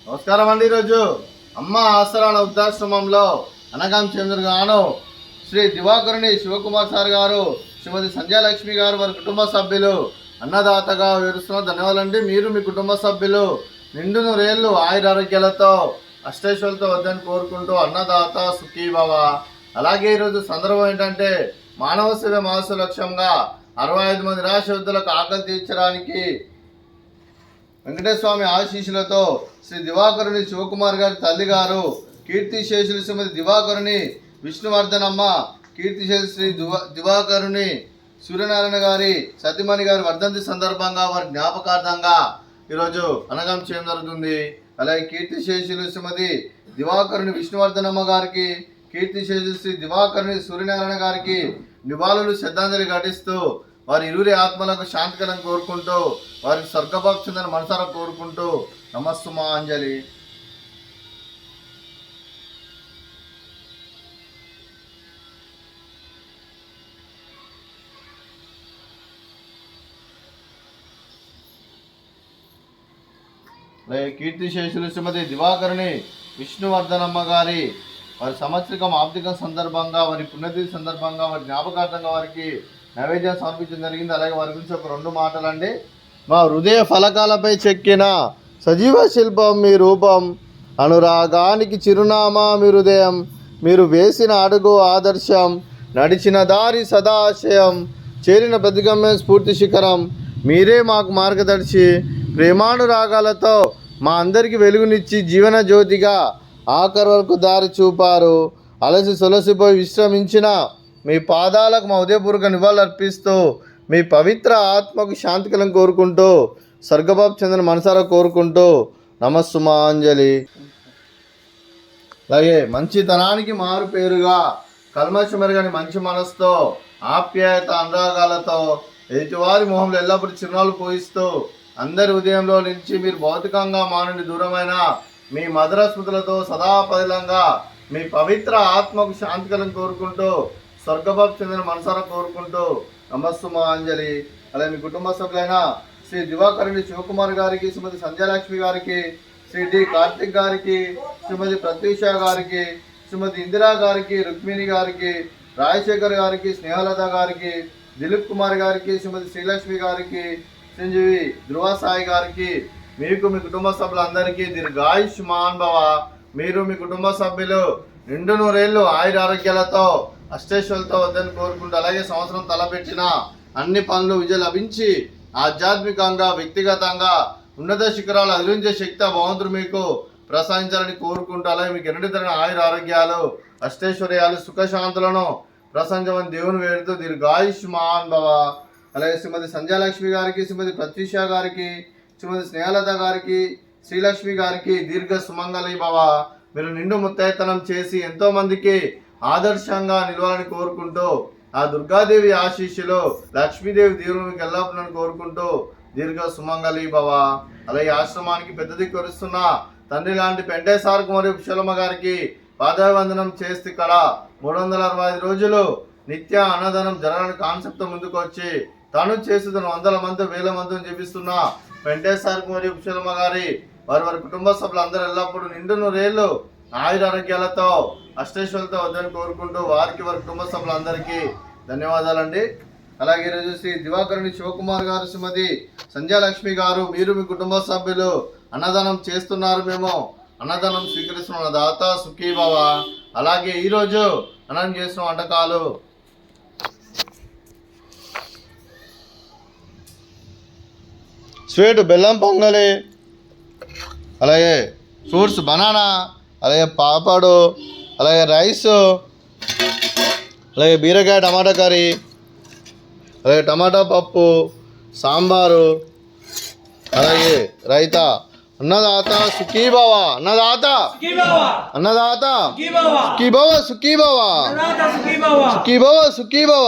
నమస్కారం అండి. ఈరోజు అమ్మ ఆసరాల వృద్ధాశ్రమంలో అనగాం చంద్రగాను శ్రీ దివాకరుని శివకుమార్ సార్ గారు, శ్రీమతి సంధ్యాలక్ష్మి గారు, వారి కుటుంబ సభ్యులు అన్నదాతగా వివరిస్తున్న ధన్యవాదాలండి. మీరు మీ కుటుంబ సభ్యులు నిండు నూరేళ్లు ఆయురారోగ్యాలతో అష్టైశ్వర్యాలతో వద్దని కోరుకుంటూ అన్నదాత సుఖీభవ. అలాగే ఈరోజు సందర్భం ఏంటంటే మానవ సేవ మాస లక్ష్యంగా 65 మంది నిరాశ వృద్ధులకు ఆకలి తీర్చడానికి వెంకటేశ్వర స్వామి ఆశీస్సులతో శ్రీ దివాకరుని శివకుమార్ గారి తల్లి గారు కీర్తిశేషులు శ్రీమతి దివాకరుని విష్ణువర్ధనమ్మ, కీర్తిశేషులు శ్రీ దివాకరుని సూర్యనారాయణ గారి సతీమణి గారి వర్ధంతి సందర్భంగా వారి జ్ఞాపకార్థంగా ఈరోజు అనగాం చేయడం జరుగుతుంది. అలాగే కీర్తిశేషులు శ్రీమతి దివాకరుని విష్ణువర్ధనమ్మ గారికి, కీర్తిశేషులు శ్రీ దివాకరుని సూర్యనారాయణ గారికి నివాళులు శ్రద్ధాంజలి ఘటిస్తూ వారి ఇరువురి ఆత్మలకు శాంతికరం కోరుకుంటూ వారికి స్వర్గభక్తుందని మనసారా కోరుకుంటూ నమస్సుమాంజలి. కీర్తిశేషులు శ్రీమతి దివాకరుని విష్ణువర్ధనమ్మ గారి వారి సంవత్సరికం ఆర్థిక సందర్భంగా, వారి పుణ్యతిథి సందర్భంగా, వారి జ్ఞాపకార్థంగా వారికి నైవేద్యం సమర్పించడం జరిగింది. అలాగే వారి గురించి ఒక 2 మాటలండి. మా హృదయ ఫలకాలపై చెక్కిన సజీవ శిల్పం మీ రూపం, అనురాగానికి చిరునామా మీ హృదయం, మీరు వేసిన అడుగు ఆదర్శం, నడిచిన దారి సదాశయం, చేరిన ప్రతిగమ్యం స్ఫూర్తి శిఖరం, మీరే మాకు మార్గదర్శి, ప్రేమానురాగాలతో మా అందరికీ వెలుగునిచ్చి జీవన జ్యోతిగా ఆఖరి వరకు దారి చూపారు. అలసి సొలసిపోయి విశ్రమించిన మీ పాదాలకు మా ఉదయపూర్వక నివాళులు అర్పిస్తూ మీ పవిత్ర ఆత్మకు శాంతికలం కోరుకుంటూ స్వర్గబాబు చంద్ర మనసారా కోరుకుంటూ నమస్సుమాంజలి. అలాగే మంచితనానికి మారు పేరుగా కల్మషమెరగని మంచి మనసుతో ఆప్యాయత అనురాగాలతో ఎదుటివారి మొహంలో ఎల్లప్పుడూ చిరునవ్వులు పోయిస్తూ అందరి ఉదయంలో నుంచి మీరు భౌతికంగా మా నుండి దూరమైన మీ మధుర స్మృతులతో సదాపదిలంగా మీ పవిత్ర ఆత్మకు శాంతికలం కోరుకుంటూ స్వర్గబాబు చంద్ర మనసారా కోరుకుంటూ నమస్సుమాంజలి. అలాగే మీ కుటుంబ సభ్యులైన శ్రీ దివాకరుని శివకుమార్ గారికి, శ్రీమతి సంధ్యాలక్ష్మి గారికి, శ్రీ డి కార్తిక్ గారికి, శ్రీమతి ప్రత్యూష గారికి, శ్రీమతి ఇందిరా గారికి, రుక్మిణి గారికి, రాజశేఖర్ గారికి, స్నేహలత గారికి, దిలీప్ కుమార్ గారికి, శ్రీమతి శ్రీలక్ష్మి గారికి, సంజీవి ధ్రువ సాయి గారికి, మీకు మీ కుటుంబ సభ్యులందరికీ దీర్ఘాయుష్మాన్ భవ. మీరు మీ కుటుంబ సభ్యులు నిండు నూరేళ్లు ఆయురారోగ్యాలతో అష్టైశ్వర్యాలతో వద్దని కోరుకుంటూ, అలాగే సంవత్సరం తలపెట్టిన అన్ని పనులు విజయం లభించి ఆధ్యాత్మికంగా, వ్యక్తిగతంగా ఉన్నత శిఖరాలు అధిరించే శక్తి భగవంతుడు మీకు ప్రసాదించాలని కోరుకుంటూ, అలాగే మీకు ఎన్నటి తగిన ఆయురారోగ్యాలు, అష్టైశ్వర్యాలు, సుఖశాంతులను ప్రసాదించమని దేవుని వేడుతూ దీర్ఘాయుష్మాన్ భవ. అలాగే శ్రీమతి సంధ్యాలక్ష్మి గారికి, శ్రీమతి ప్రత్యూష గారికి, శ్రీమతి స్నేహలత గారికి, శ్రీలక్ష్మి గారికి దీర్ఘ సుమంగళి భవ. మీరు నిండు ముత్తైతనం చేసి ఎంతో మందికి ఆదర్శంగా నిలవాలని కోరుకుంటూ ఆ దుర్గాదేవి ఆశీస్సులు, లక్ష్మీదేవి దేవునికి ఎల్లప్పుడని కోరుకుంటూ దీర్ఘ సుమంగళి భవ. అలాగే ఆశ్రమానికి పెద్ద దిక్కు వరుస్తున్న తండ్రి లాంటి పెంటేసార్ కుమారి పుష్పలమ్మ గారికి పాదాభివందనం చేస్తే ఇక్కడ 365 రోజులు నిత్య అన్నదానం జరగని కాన్సెప్ట్ ముందుకు వచ్చి తాను చేస్తున్న 100 మంది 1000 మందిని చూపిస్తున్న వెంకటేశ్వర కుమారి పుష్పలమ్మ గారి వారి కుటుంబ సభ్యులు అందరూ ఎల్లప్పుడూ నిండు నూరేళ్లు ఆయురారోగ్యాలతో అష్టైశ్వర్యాలతో వద్దని కోరుకుంటూ వారికి వారి కుటుంబ సభ్యులందరికీ ధన్యవాదాలండి. అలాగే ఈరోజు శ్రీ దివాకరుని శివకుమార్ గారు, శ్రీమతి సంధ్యాలక్ష్మి గారు, మీరు మీ కుటుంబ సభ్యులు అన్నదానం చేస్తున్నారు. మేము అన్నదానం స్వీకరిస్తున్న దాత సుఖీభవ. అలాగే ఈరోజు అన్నం చేసిన వంటకాలు స్వీట్ బెల్లం పొంగలి, అలాగే ఫ్రూట్స్ బనానా, అలాగే పాపడు, అలాగే రైస్, అలాగే బీరకాయ టమాటా కర్రీ, అలాగే టమాటా పప్పు, సాంబారు, అలాగే రైతా. అన్నదాత సుఖీభవ, అన్నదాత అన్నదాత సుఖీభవ, సుఖీభవ, సుఖీభవ, సుఖీభవ.